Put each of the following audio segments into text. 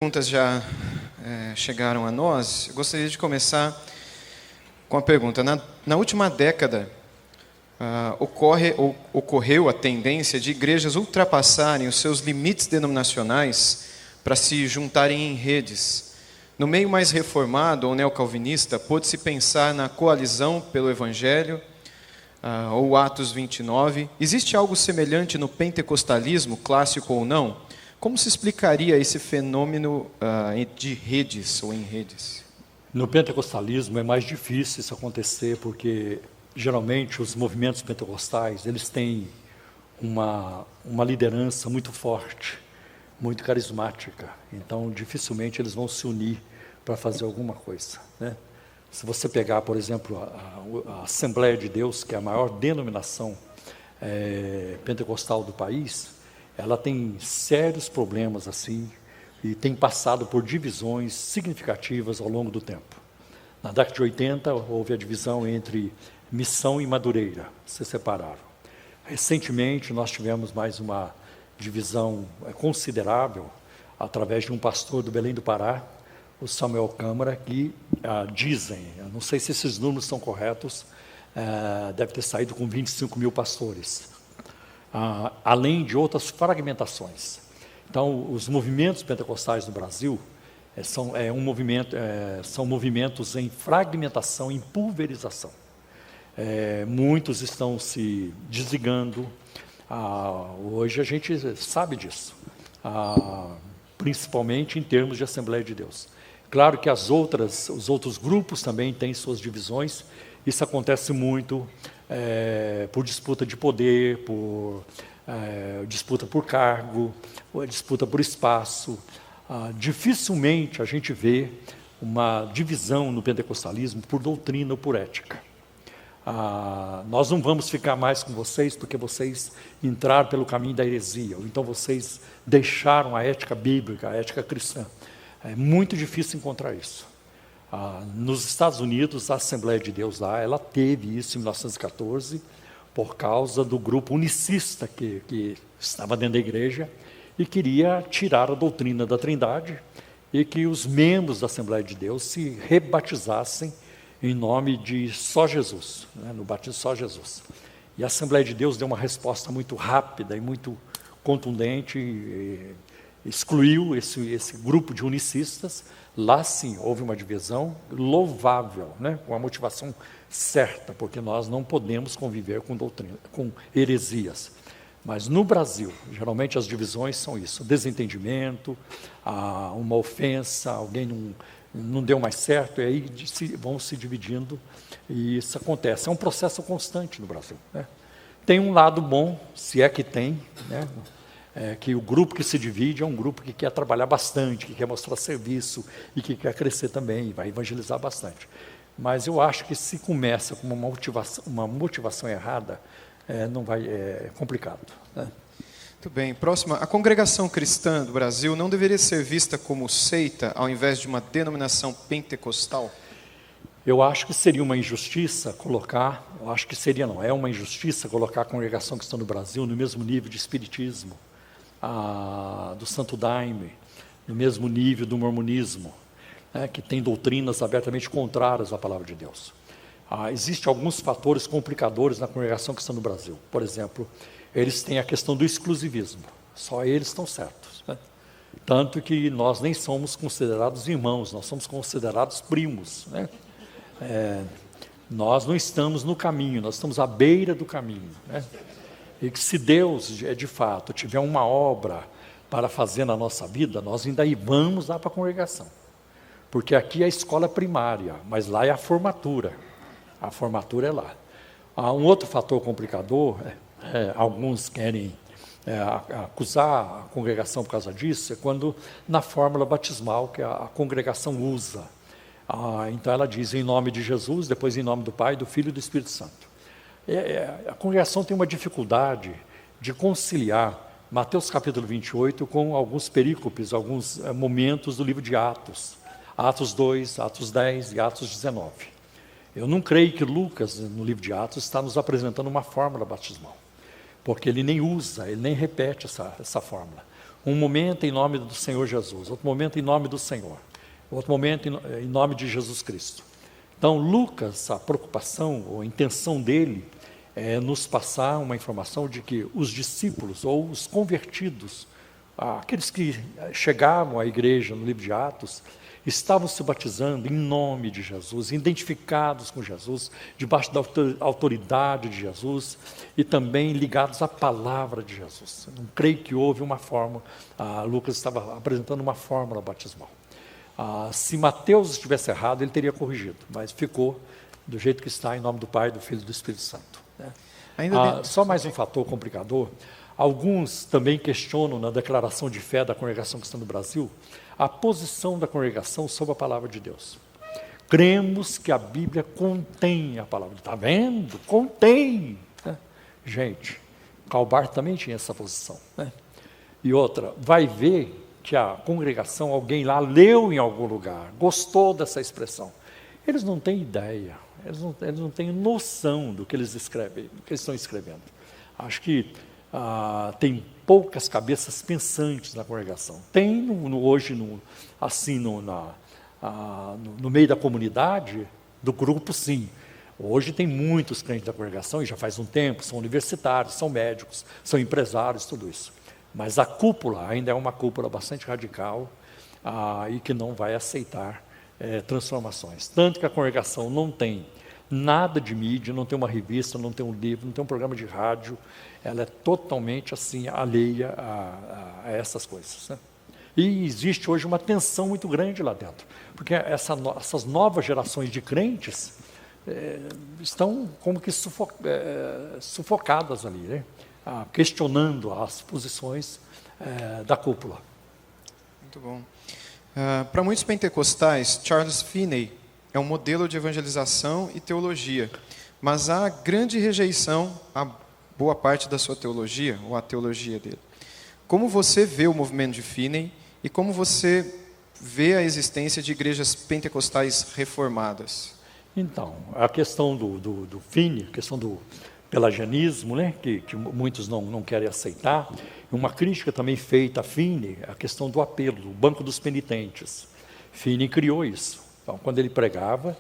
Perguntas já chegaram a nós. Eu gostaria de começar com a pergunta. Na última década, ocorreu a tendência de igrejas ultrapassarem os seus limites denominacionais para se juntarem em redes. No meio mais reformado ou neocalvinista, pôde-se pensar na coalizão pelo Evangelho, ou Atos 29. Existe algo semelhante no pentecostalismo, clássico ou não? Como se explicaria esse fenômeno de redes ou em redes? No pentecostalismo é mais difícil isso acontecer, porque geralmente os movimentos pentecostais eles têm uma liderança muito forte, muito carismática. Então, dificilmente eles vão se unir para fazer alguma coisa, né? Se você pegar, por exemplo, a Assembleia de Deus, que é a maior denominação pentecostal do país, ela tem sérios problemas assim e tem passado por divisões significativas ao longo do tempo. Na década de 80 houve a divisão entre Missão e Madureira, se separaram. Recentemente nós tivemos mais uma divisão considerável através de um pastor do Belém do Pará, o Samuel Câmara, que dizem, eu não sei se esses números são corretos, deve ter saído com 25 mil pastores. Além de outras fragmentações. Então, os movimentos pentecostais no Brasil são movimentos em fragmentação, em pulverização. Muitos estão se desligando. Hoje a gente sabe disso, principalmente em termos de Assembleia de Deus. Claro que os outros grupos também têm suas divisões. Isso acontece muito por disputa de poder, por disputa por cargo, disputa por espaço. Dificilmente a gente vê uma divisão no pentecostalismo por doutrina ou por ética. Nós não vamos ficar mais com vocês porque vocês entraram pelo caminho da heresia, ou então vocês deixaram a ética bíblica, a ética cristã. É muito difícil encontrar isso. Nos Estados Unidos, a Assembleia de Deus lá, ela teve isso em 1914, por causa do grupo unicista que estava dentro da igreja e queria tirar a doutrina da Trindade e que os membros da Assembleia de Deus se rebatizassem em nome de só Jesus, né, no batismo só Jesus. E a Assembleia de Deus deu uma resposta muito rápida e muito contundente, excluiu esse grupo de unicistas. Lá sim houve uma divisão louvável, né? Com a motivação certa, porque nós não podemos conviver com doutrina, com heresias. Mas no Brasil, geralmente as divisões são isso: desentendimento, uma ofensa, alguém não deu mais certo, e aí vão se dividindo, e isso acontece. É um processo constante no Brasil, né? Tem um lado bom, se é que tem, né? Que o grupo que se divide é um grupo que quer trabalhar bastante, que quer mostrar serviço e que quer crescer também, vai evangelizar bastante. Mas eu acho que se começa com uma motivação errada, é complicado, né? Muito bem. Próxima. A congregação cristã do Brasil não deveria ser vista como seita ao invés de uma denominação pentecostal? Eu acho que seria uma injustiça é uma injustiça colocar a congregação cristã no Brasil no mesmo nível de espiritismo, do Santo Daime, no mesmo nível do mormonismo, né, que tem doutrinas abertamente contrárias à palavra de Deus. Existem alguns fatores complicadores na congregação cristã no Brasil. Por exemplo, eles têm a questão do exclusivismo, só eles estão certos, né? Tanto que nós nem somos considerados irmãos, nós somos considerados primos, né? Nós não estamos no caminho, nós estamos à beira do caminho, né? E que se Deus, de fato, tiver uma obra para fazer na nossa vida, nós ainda vamos lá para a congregação. Porque aqui é a escola primária, mas lá é a formatura é lá. Um outro fator complicador, alguns querem acusar a congregação por causa disso, é quando na fórmula batismal que a congregação usa. Então ela diz em nome de Jesus, depois em nome do Pai, do Filho e do Espírito Santo. A congregação tem uma dificuldade de conciliar Mateus capítulo 28 com alguns perícopes, alguns momentos do livro de Atos. Atos 2, Atos 10 e Atos 19. Eu não creio que Lucas, no livro de Atos, está nos apresentando uma fórmula batismal, porque ele nem usa, ele nem repete essa fórmula. Um momento em nome do Senhor Jesus, outro momento em nome do Senhor, outro momento em nome de Jesus Cristo. Então, Lucas, a preocupação ou a intenção dele é nos passar uma informação de que os discípulos ou os convertidos, aqueles que chegavam à igreja no livro de Atos, estavam se batizando em nome de Jesus, identificados com Jesus, debaixo da autoridade de Jesus e também ligados à palavra de Jesus. Eu não creio que houve uma fórmula, Lucas estava apresentando uma fórmula batismal. Se Mateus estivesse errado, ele teria corrigido, mas ficou do jeito que está, em nome do Pai, do Filho e do Espírito Santo. Né? Só mais um fator complicador. Alguns também questionam na declaração de fé da Congregação Cristã do Brasil a posição da congregação sobre a palavra de Deus. Cremos que a Bíblia contém a palavra. Está vendo? Contém. Né? Gente, Calbar também tinha essa posição. Né? E outra, vai ver que a congregação, alguém lá leu em algum lugar, gostou dessa expressão. Eles não têm ideia, eles não têm noção do que eles escrevem, do que eles estão escrevendo. Acho que tem poucas cabeças pensantes na congregação. Tem hoje, no meio da comunidade, do grupo, sim. Hoje tem muitos crentes da congregação, e já faz um tempo, são universitários, são médicos, são empresários, tudo isso. Mas a cúpula ainda é uma cúpula bastante radical e que não vai aceitar transformações. Tanto que a congregação não tem nada de mídia, não tem uma revista, não tem um livro, não tem um programa de rádio. Ela é totalmente assim, alheia a essas coisas. Né? E existe hoje uma tensão muito grande lá dentro, porque essas novas gerações de crentes estão como que sufocadas ali, né? Questionando as posições da cúpula. Muito bom. Para muitos pentecostais, Charles Finney é um modelo de evangelização e teologia, mas há grande rejeição a boa parte da sua teologia, ou a teologia dele. Como você vê o movimento de Finney e como você vê a existência de igrejas pentecostais reformadas? Então, a questão do Finney, a questão do pelagianismo, né, que muitos não querem aceitar, uma crítica também feita a Finney, a questão do apelo, do banco dos penitentes. Finney criou isso. Então, quando ele pregava,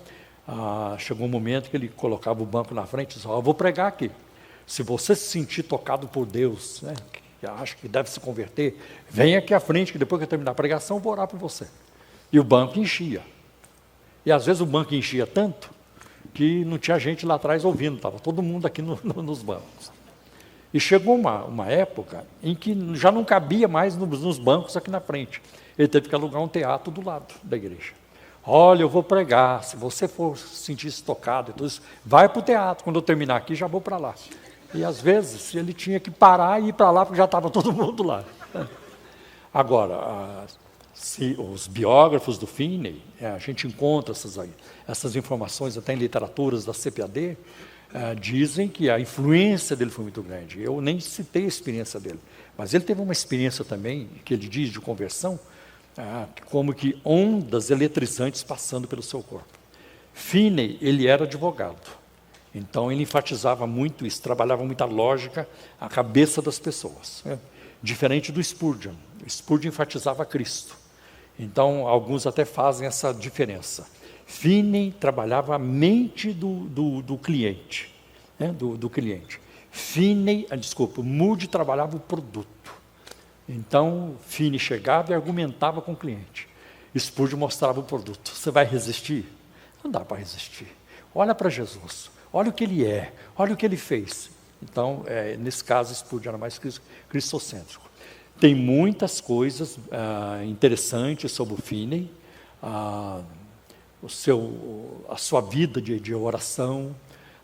chegou um momento que ele colocava o banco na frente e disse: eu vou pregar aqui. Se você se sentir tocado por Deus, né, que acha que deve se converter, vem aqui à frente, que depois que eu terminar a pregação, eu vou orar por você. E o banco enchia. E às vezes o banco enchia tanto que não tinha gente lá atrás ouvindo, estava todo mundo aqui nos bancos. E chegou uma época em que já não cabia mais nos bancos aqui na frente. Ele teve que alugar um teatro do lado da igreja. Olha, eu vou pregar, se você for sentir-se tocado, então, vai para o teatro, quando eu terminar aqui já vou para lá. E às vezes ele tinha que parar e ir para lá, porque já estava todo mundo lá. Agora, se os biógrafos do Finney, a gente encontra essas informações até em literaturas da CPAD, dizem que a influência dele foi muito grande. Eu nem citei a experiência dele, mas ele teve uma experiência também, que ele diz de conversão, como que ondas eletrizantes passando pelo seu corpo. Finney, ele era advogado, então ele enfatizava muito isso, trabalhava muita lógica, a cabeça das pessoas. Diferente do Spurgeon. O Spurgeon enfatizava Cristo. Então, alguns até fazem essa diferença. Finney trabalhava a mente do cliente, né? do cliente. Moody trabalhava o produto. Então, Finney chegava e argumentava com o cliente. Spurgeon mostrava o produto. Você vai resistir? Não dá para resistir. Olha para Jesus, olha o que ele é, olha o que ele fez. Então, nesse caso, Spurgeon era mais cristocêntrico. Tem muitas coisas interessantes sobre o Finney, a sua vida de oração,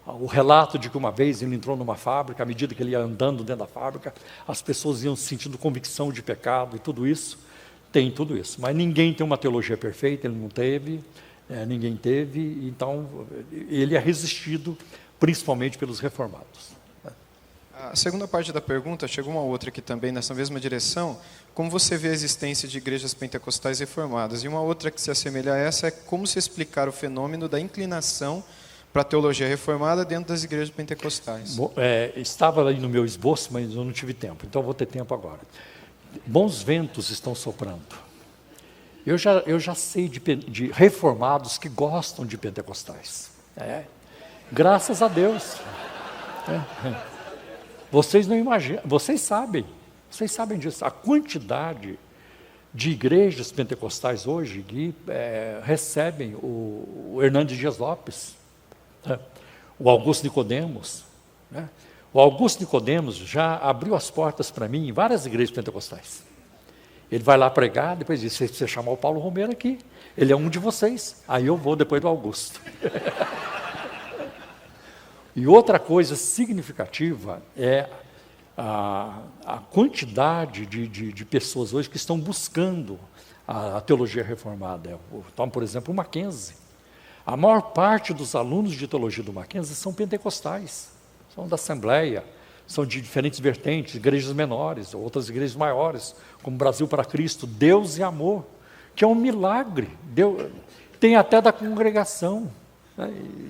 o relato de que uma vez ele entrou numa fábrica, à medida que ele ia andando dentro da fábrica, as pessoas iam sentindo convicção de pecado e tudo isso. Tem tudo isso, mas ninguém tem uma teologia perfeita, ele não teve, ninguém teve, então ele é resistido principalmente pelos reformados. A segunda parte da pergunta, chegou uma outra aqui também nessa mesma direção, como você vê a existência de igrejas pentecostais reformadas? E uma outra que se assemelha a essa é como se explicar o fenômeno da inclinação para a teologia reformada dentro das igrejas pentecostais. Estava aí no meu esboço, mas eu não tive tempo, então eu vou ter tempo agora. bons ventos estão soprando. Eu já sei de reformados que gostam de pentecostais. Graças a Deus. Vocês não imaginam, vocês sabem disso. A quantidade de igrejas pentecostais hoje que recebem o Hernandes Dias Lopes, o Augusto Nicodemos. O Augusto Nicodemos já abriu as portas para mim em várias igrejas pentecostais. Ele vai lá pregar, depois diz, se você chamar o Paulo Romero aqui, ele é um de vocês. Aí eu vou depois do Augusto. E outra coisa significativa é a quantidade de pessoas hoje que estão buscando a teologia reformada. Toma, por exemplo, o Mackenzie. A maior parte dos alunos de teologia do Mackenzie são pentecostais, são da Assembleia, são de diferentes vertentes, igrejas menores, outras igrejas maiores, como Brasil para Cristo, Deus e Amor, que é um milagre. Tem até da congregação,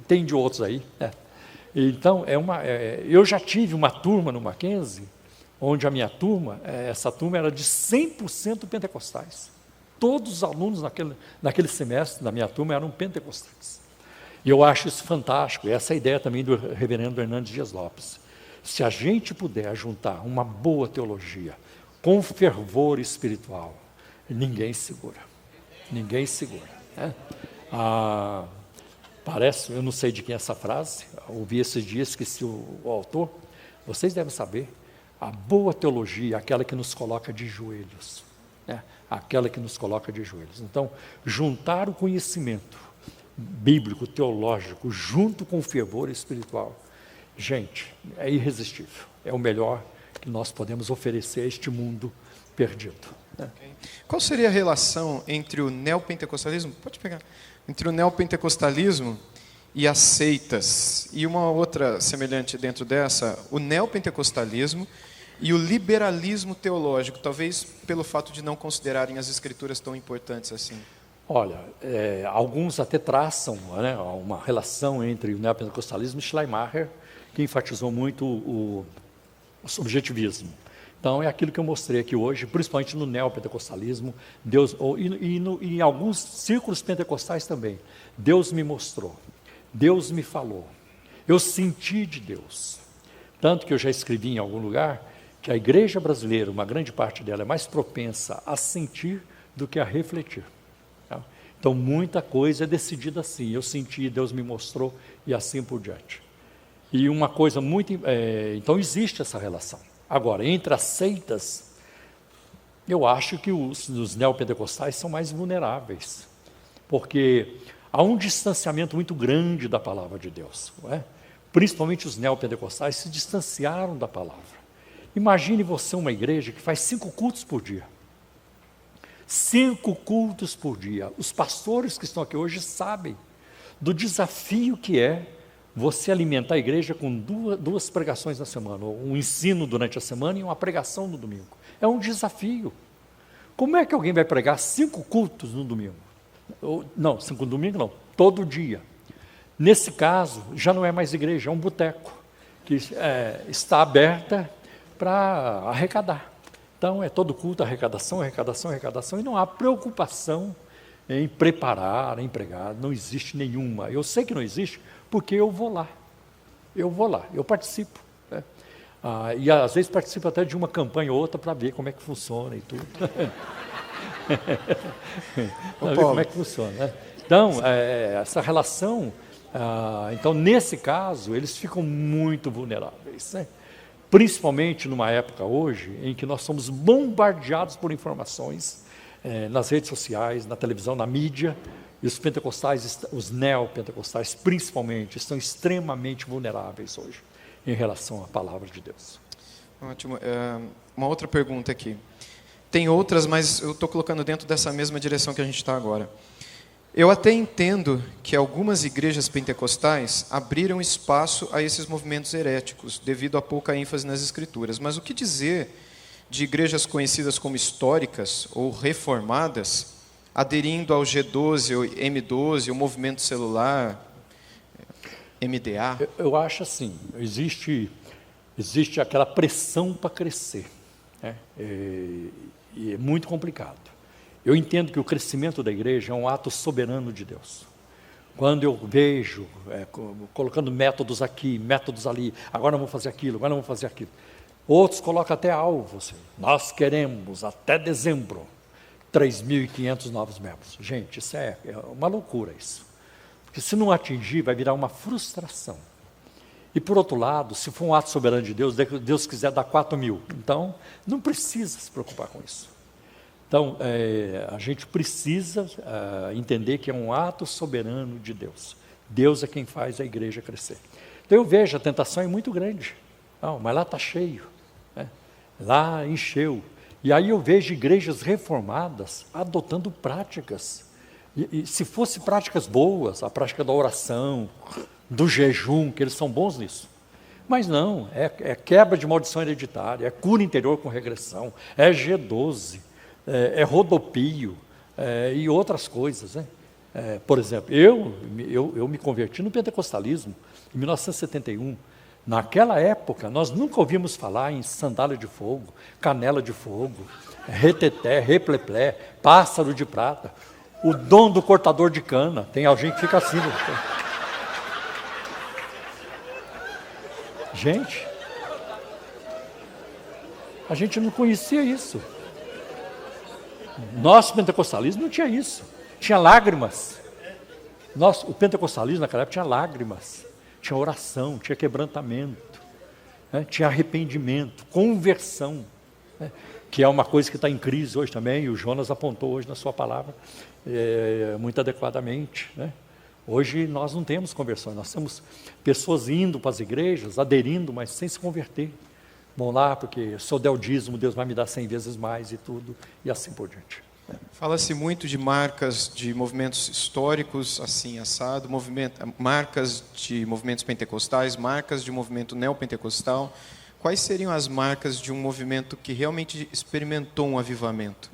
tem de outros aí. Então, eu já tive uma turma no Mackenzie, onde a minha turma, essa turma era de 100% pentecostais. Todos os alunos naquele semestre da minha turma eram pentecostais. E eu acho isso fantástico, essa é a ideia também do reverendo Hernandes Dias Lopes. Se a gente puder juntar uma boa teologia com fervor espiritual, ninguém segura. Ninguém segura. Parece, eu não sei de quem é essa frase, ouvi esses dias, esqueci o autor, vocês devem saber, a boa teologia é aquela que nos coloca de joelhos, aquela que nos coloca de joelhos. Então, juntar o conhecimento bíblico, teológico, junto com o fervor espiritual, gente, é irresistível, é o melhor que nós podemos oferecer a este mundo perdido. Okay. Qual seria a relação entre o neopentecostalismo, pode pegar, entre o neopentecostalismo e as seitas, e uma outra semelhante dentro dessa, o neopentecostalismo e o liberalismo teológico, talvez pelo fato de não considerarem as escrituras tão importantes assim? Olha, alguns até traçam uma relação entre o neopentecostalismo e Schleiermacher, que enfatizou muito o subjetivismo. Então, é aquilo que eu mostrei aqui hoje, principalmente no neopentecostalismo, e em alguns círculos pentecostais também. Deus me mostrou, Deus me falou, eu senti de Deus. Tanto que eu já escrevi em algum lugar que a igreja brasileira, uma grande parte dela, é mais propensa a sentir do que a refletir. Então, muita coisa é decidida assim, eu senti, Deus me mostrou, e assim por diante. E uma coisa muito... então, existe essa relação. Agora, entre as seitas, eu acho que os neopentecostais são mais vulneráveis, porque há um distanciamento muito grande da palavra de Deus. Principalmente os neopentecostais se distanciaram da palavra. Imagine você uma igreja que faz 5 cultos por dia. 5 cultos por dia. Os pastores que estão aqui hoje sabem do desafio que é você alimentar a igreja com duas pregações na semana, ou um ensino durante a semana e uma pregação no domingo. É um desafio. Como é que alguém vai pregar 5 cultos no domingo? Não, 5 no domingo não, todo dia. Nesse caso, já não é mais igreja, é um boteco, que está aberta para arrecadar. Então, é todo culto, arrecadação, e não há preocupação em preparar, em pregar, não existe nenhuma. Eu sei que não existe, porque eu vou lá, eu participo. E às vezes participo até de uma campanha ou outra para ver como é que funciona e tudo. Para ver como é que funciona. Então, essa relação, então nesse caso, eles ficam muito vulneráveis, principalmente numa época hoje em que nós somos bombardeados por informações nas redes sociais, na televisão, na mídia. E os pentecostais, os neopentecostais principalmente, estão extremamente vulneráveis hoje em relação à palavra de Deus. Ótimo. Uma outra pergunta aqui. Tem outras, mas eu estou colocando dentro dessa mesma direção que a gente está agora. Eu até entendo que algumas igrejas pentecostais abriram espaço a esses movimentos heréticos, devido a pouca ênfase nas escrituras. Mas o que dizer de igrejas conhecidas como históricas ou reformadas, aderindo ao G12, ou M12, o movimento celular, MDA? Eu acho assim, existe aquela pressão para crescer. né? E é muito complicado. Eu entendo que o crescimento da igreja é um ato soberano de Deus. Quando eu vejo, colocando métodos aqui, métodos ali, agora não vou fazer aquilo, agora não vou fazer aquilo. Outros colocam até alvos. Nós queremos, até dezembro, 3.500 novos membros. Gente, isso é uma loucura isso. Porque se não atingir, vai virar uma frustração. E por outro lado, se for um ato soberano de Deus, Deus quiser dar 4.000. Então, não precisa se preocupar com isso. Então, a gente precisa entender que é um ato soberano de Deus. Deus é quem faz a igreja crescer. Então, eu vejo, a tentação é muito grande. Não, mas lá está cheio. Né? Lá encheu. E aí eu vejo igrejas reformadas adotando práticas. E se fosse práticas boas, a prática da oração, do jejum, que eles são bons nisso. Mas não, é quebra de maldição hereditária, é cura interior com regressão, é G12, é rodopio e outras coisas. Né? Por exemplo, eu me converti no pentecostalismo em 1971. Naquela época, nós nunca ouvimos falar em sandália de fogo, canela de fogo, reteté, repleplé, pássaro de prata, o dom do cortador de cana. Tem alguém que fica assim. Gente, a gente não conhecia isso. Nosso pentecostalismo não tinha isso. Tinha lágrimas. O pentecostalismo naquela época tinha lágrimas. Tinha oração, tinha quebrantamento, né? Tinha arrependimento, conversão, né? Que é uma coisa que está em crise hoje também, e o Jonas apontou hoje na sua palavra, muito adequadamente. Né? Hoje nós não temos conversões, nós temos pessoas indo para as igrejas, aderindo, mas sem se converter. Vão lá porque se eu der o dízimo, Deus vai me dar 100 vezes mais e tudo, e assim por diante. Fala-se muito de marcas de movimentos históricos, assim, assado, marcas de movimentos pentecostais, marcas de movimento neopentecostal. Quais seriam as marcas de um movimento que realmente experimentou um avivamento?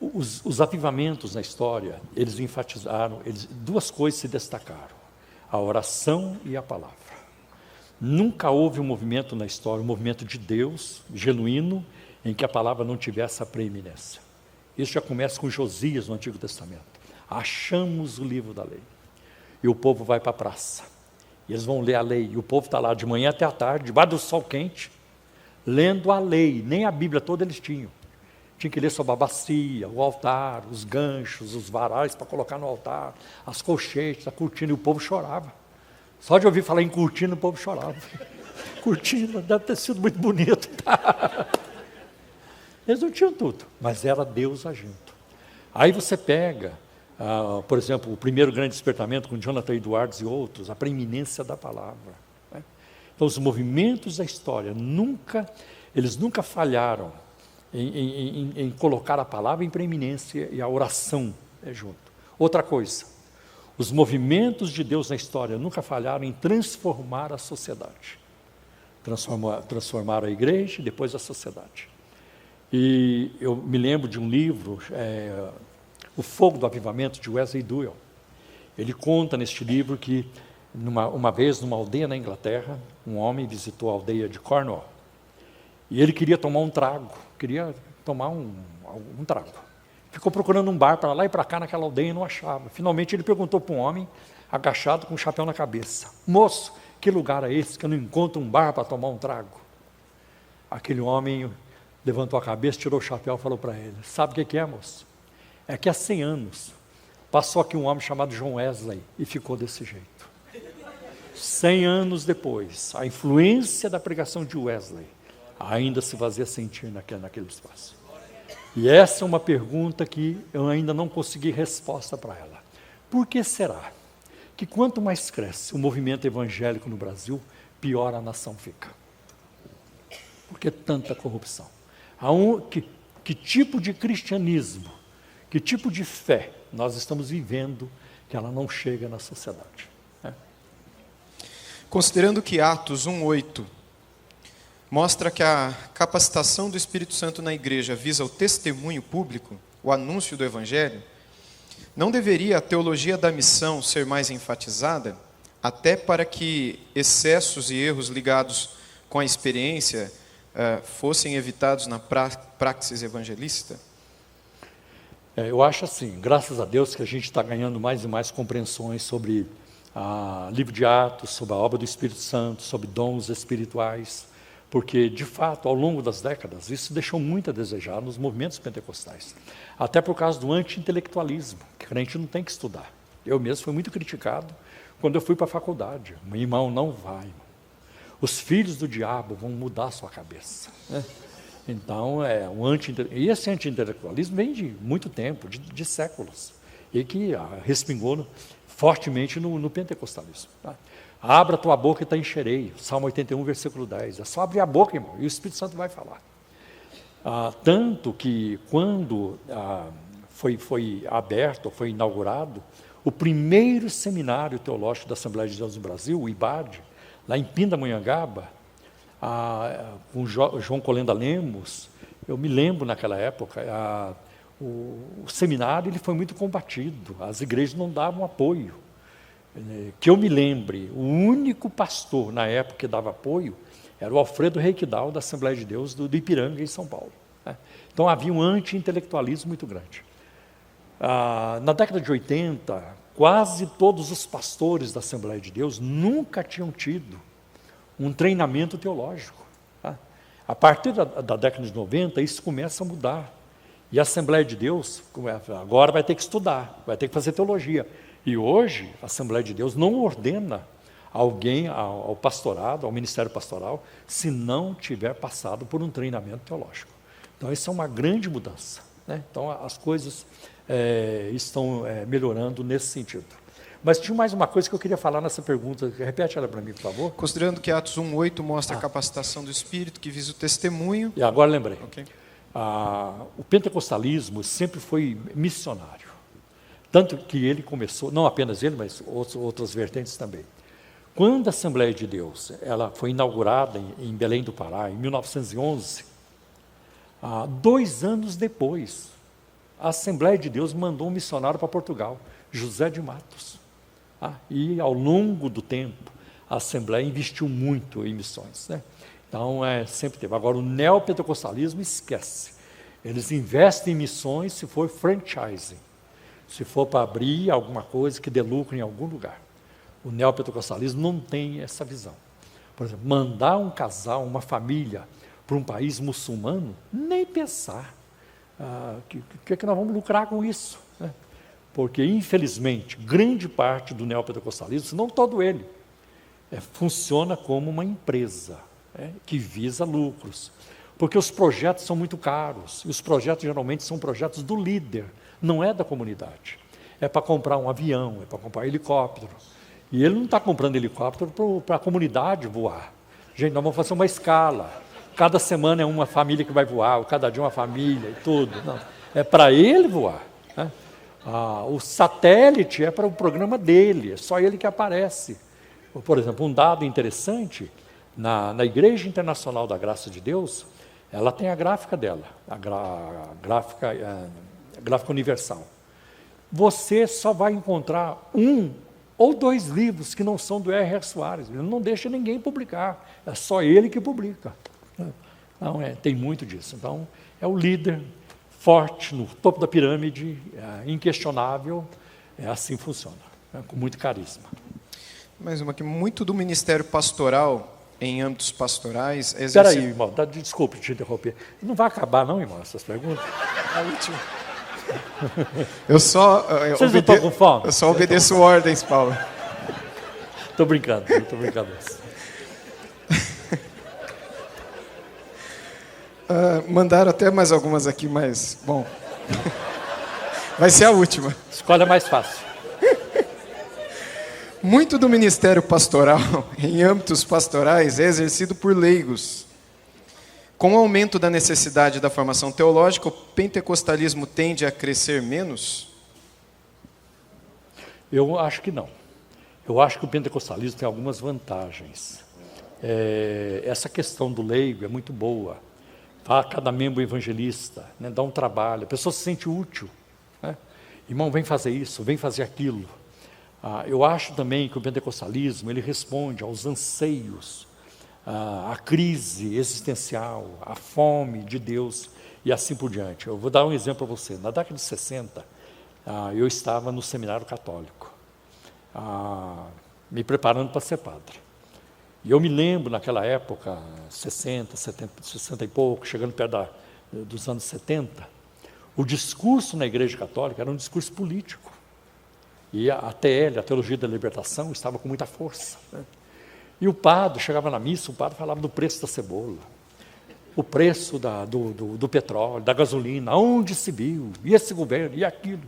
Os avivamentos na história, eles enfatizaram, duas coisas se destacaram: a oração e a palavra. Nunca houve um movimento na história, um movimento de Deus, genuíno, em que a palavra não tivesse a preeminência. Isso já começa com Josias no Antigo Testamento. Achamos o livro da lei. E o povo vai para a praça. E eles vão ler a lei. E o povo está lá de manhã até à tarde, debaixo do sol quente, lendo a lei. Nem a Bíblia toda eles tinham. Tinha que ler sobre a bacia, o altar, os ganchos, os varais para colocar no altar, as colchetes, a cortina. E o povo chorava. Só de ouvir falar em cortina, o povo chorava. Cortina, deve ter sido muito bonito. Eles não tinham tudo, mas era Deus agindo. Aí você pega, por exemplo, o primeiro grande despertamento com Jonathan Edwards e outros, a preeminência da palavra. Né? Então, os movimentos da história, eles nunca falharam em colocar a palavra em preeminência e a oração junto. Outra coisa, os movimentos de Deus na história nunca falharam em transformar a sociedade. Transformar a igreja e depois a sociedade. E eu me lembro de um livro, O Fogo do Avivamento, de Wesley Duell. Ele conta neste livro que, uma vez, numa aldeia na Inglaterra, um homem visitou a aldeia de Cornwall. E ele queria tomar um trago, queria tomar um trago. Ficou procurando um bar para lá e para cá naquela aldeia e não achava. Finalmente ele perguntou para um homem, agachado com um chapéu na cabeça: moço, que lugar é esse que eu não encontro um bar para tomar um trago? Aquele homem levantou a cabeça, tirou o chapéu e falou para ele: sabe o que é, moço? É que há 100 anos passou aqui um homem chamado John Wesley e ficou desse jeito. 100 anos depois, a influência da pregação de Wesley ainda se fazia sentir naquele espaço. E essa é uma pergunta que eu ainda não consegui resposta para ela. Por que será que quanto mais cresce o movimento evangélico no Brasil, pior a nação fica? Por que tanta corrupção? Que tipo de cristianismo, que tipo de fé nós estamos vivendo que ela não chega na sociedade? Né? Considerando que Atos 1:8 mostra que a capacitação do Espírito Santo na igreja visa o testemunho público, o anúncio do Evangelho, não deveria a teologia da missão ser mais enfatizada, até para que excessos e erros ligados com a experiência fossem evitados na praxis evangelista? Eu acho assim, graças a Deus que a gente está ganhando mais e mais compreensões sobre livro de Atos, sobre a obra do Espírito Santo, sobre dons espirituais, porque, de fato, ao longo das décadas, isso deixou muito a desejar nos movimentos pentecostais, até por causa do anti-intelectualismo, que a gente não tem que estudar. Eu mesmo fui muito criticado quando eu fui para a faculdade. Meu irmão, não vai, irmão. Os filhos do diabo vão mudar a sua cabeça. Então, e esse anti-intelectualismo vem de muito tempo, de séculos, e que respingou fortemente no pentecostalismo. Tá? Abra a tua boca e te encherei. Salmo 81, versículo 10. É só abrir a boca, irmão, e o Espírito Santo vai falar. Tanto que, quando foi aberto, foi inaugurado, o primeiro seminário teológico da Assembleia de Deus no Brasil, o IBAD, lá em Pindamonhangaba, com João Colenda Lemos, eu me lembro naquela época, o seminário ele foi muito combatido, as igrejas não davam apoio. Que eu me lembre, o único pastor na época que dava apoio era o Alfredo Reikdal, da Assembleia de Deus do Ipiranga, em São Paulo. Então havia um anti-intelectualismo muito grande. Na década de 80, quase todos os pastores da Assembleia de Deus nunca tinham tido um treinamento teológico. Tá? A partir da década de 90, isso começa a mudar. E a Assembleia de Deus agora vai ter que estudar, vai ter que fazer teologia. E hoje, a Assembleia de Deus não ordena alguém ao pastorado, ao ministério pastoral, se não tiver passado por um treinamento teológico. Então, isso é uma grande mudança. Né? Então, as coisas estão melhorando nesse sentido. Mas tinha mais uma coisa que eu queria falar nessa pergunta. Repete ela para mim, por favor. Considerando que Atos 1:8 mostra a capacitação do Espírito, que visa o testemunho. E agora lembrei. Okay. O pentecostalismo sempre foi missionário. Tanto que ele começou, não apenas ele, mas outras vertentes também. Quando a Assembleia de Deus ela foi inaugurada em Belém do Pará, em 1911, 2 anos depois, a Assembleia de Deus mandou um missionário para Portugal, José de Matos. E ao longo do tempo, a Assembleia investiu muito em missões. Né? Então, sempre teve. Agora, o neopentecostalismo esquece. Eles investem em missões se for franchising, se for para abrir alguma coisa que dê lucro em algum lugar. O neopentecostalismo não tem essa visão. Por exemplo, mandar um casal, uma família, para um país muçulmano, nem pensar. Que nós vamos lucrar com isso? Né? Porque, infelizmente, grande parte do neopentecostalismo, se não todo ele, funciona como uma empresa que visa lucros. Porque os projetos são muito caros, e os projetos geralmente são projetos do líder, não é da comunidade. É para comprar um avião, é para comprar um helicóptero. E ele não está comprando helicóptero para a comunidade voar. Gente, nós vamos fazer uma escala. Cada semana é uma família que vai voar, cada dia uma família e tudo. Não, é para ele voar. Né? O satélite é para o programa dele, é só ele que aparece. Por exemplo, um dado interessante, na Igreja Internacional da Graça de Deus, ela tem a gráfica dela, a gráfica universal. Você só vai encontrar 1 ou 2 livros que não são do R.R. Soares. Ele não deixa ninguém publicar, é só ele que publica. Então, tem muito disso. Então, é o líder forte, no topo da pirâmide, inquestionável, assim funciona, com muito carisma. Mais uma aqui, muito do ministério pastoral, em âmbitos pastorais... Espera aí, irmão, desculpe te interromper. Não vai acabar não, irmão, essas perguntas? A última. Vocês não estão com fome? Eu só obedeço ordens, Paulo. Estou brincando. Mandaram até mais algumas aqui, mas, bom, vai ser a última. Escolha mais fácil. Muito do ministério pastoral, em âmbitos pastorais, é exercido por leigos. Com o aumento da necessidade da formação teológica, o pentecostalismo tende a crescer menos? Eu acho que não. Eu acho que o pentecostalismo tem algumas vantagens. Essa questão do leigo é muito boa. Cada membro evangelista, né, dá um trabalho, a pessoa se sente útil. Né? Irmão, vem fazer isso, vem fazer aquilo. Eu acho também que o pentecostalismo ele responde aos anseios a crise existencial, a fome de Deus e assim por diante. Eu vou dar um exemplo para você. Na década de 60, eu estava no seminário católico, me preparando para ser padre. E eu me lembro, naquela época, 60, 70, 60 e pouco, chegando perto dos anos 70, o discurso na Igreja Católica era um discurso político. E a TL, a Teologia da Libertação, estava com muita força, né? E o padre chegava na missa, o padre falava do preço da cebola, o preço do petróleo, da gasolina, onde se viu, e esse governo, e aquilo.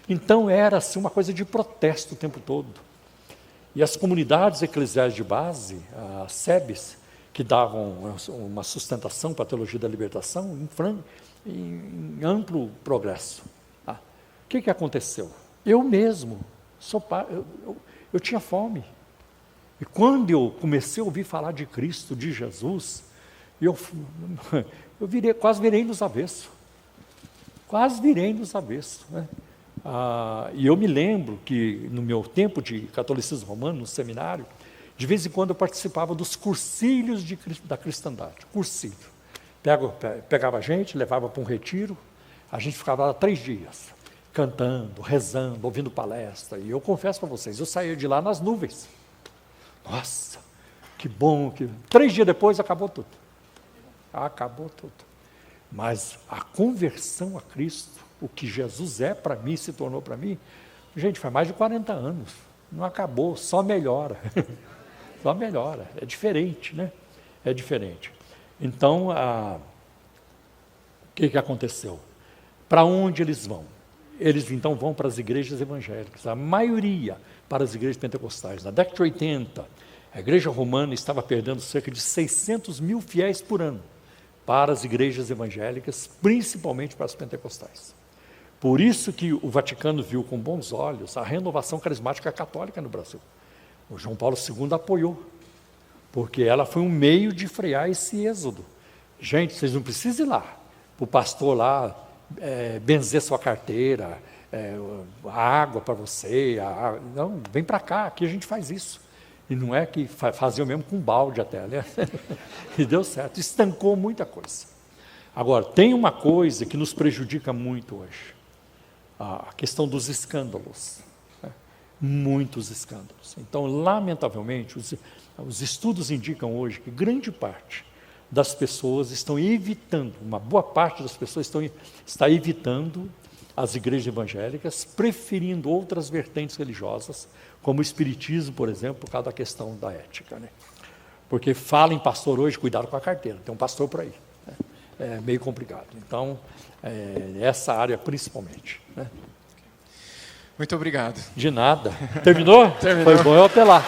Então era assim, uma coisa de protesto o tempo todo. E as comunidades eclesiais de base, as SEBs, que davam uma sustentação para a Teologia da Libertação, em amplo progresso. O que aconteceu? Eu mesmo, eu tinha fome. E quando eu comecei a ouvir falar de Cristo, de Jesus, eu quase virei nos avessos. Quase virei nos avessos, né? E eu me lembro que, no meu tempo de catolicismo romano, no seminário, de vez em quando eu participava dos cursilhos da cristandade. Cursilho. Pegava a gente, levava para um retiro, a gente ficava lá 3 dias, cantando, rezando, ouvindo palestra. E eu confesso para vocês, eu saía de lá nas nuvens. Nossa, que bom! 3 dias depois acabou tudo. Acabou tudo. Mas a conversão a Cristo, o que Jesus é para mim, se tornou para mim, gente, faz mais de 40 anos. Não acabou, só melhora. Só melhora. É diferente, né? É diferente. Então, o que aconteceu? Para onde eles vão? Eles, então, vão para as igrejas evangélicas. A maioria para as igrejas pentecostais. Na década de 80, a igreja romana estava perdendo cerca de 600 mil fiéis por ano para as igrejas evangélicas, principalmente para as pentecostais. Por isso que o Vaticano viu com bons olhos a renovação carismática católica no Brasil. O João Paulo II apoiou, porque ela foi um meio de frear esse êxodo. Gente, vocês não precisam ir lá, para o pastor lá benzer sua carteira, a água para você, não, vem para cá, aqui a gente faz isso. E não é que fazia mesmo com balde até, né? E deu certo, estancou muita coisa. Agora, tem uma coisa que nos prejudica muito hoje, a questão dos escândalos, né? Muitos escândalos. Então, lamentavelmente, os estudos indicam hoje que grande parte das pessoas estão evitando, uma boa parte das pessoas está evitando as igrejas evangélicas, preferindo outras vertentes religiosas, como o espiritismo, por exemplo, por causa da questão da ética, né? Porque fala em pastor hoje, cuidado com a carteira, tem um pastor por aí, né? É meio complicado. Então, essa área principalmente, né? Muito obrigado. De nada. Terminou? Terminou. Foi bom eu apelar.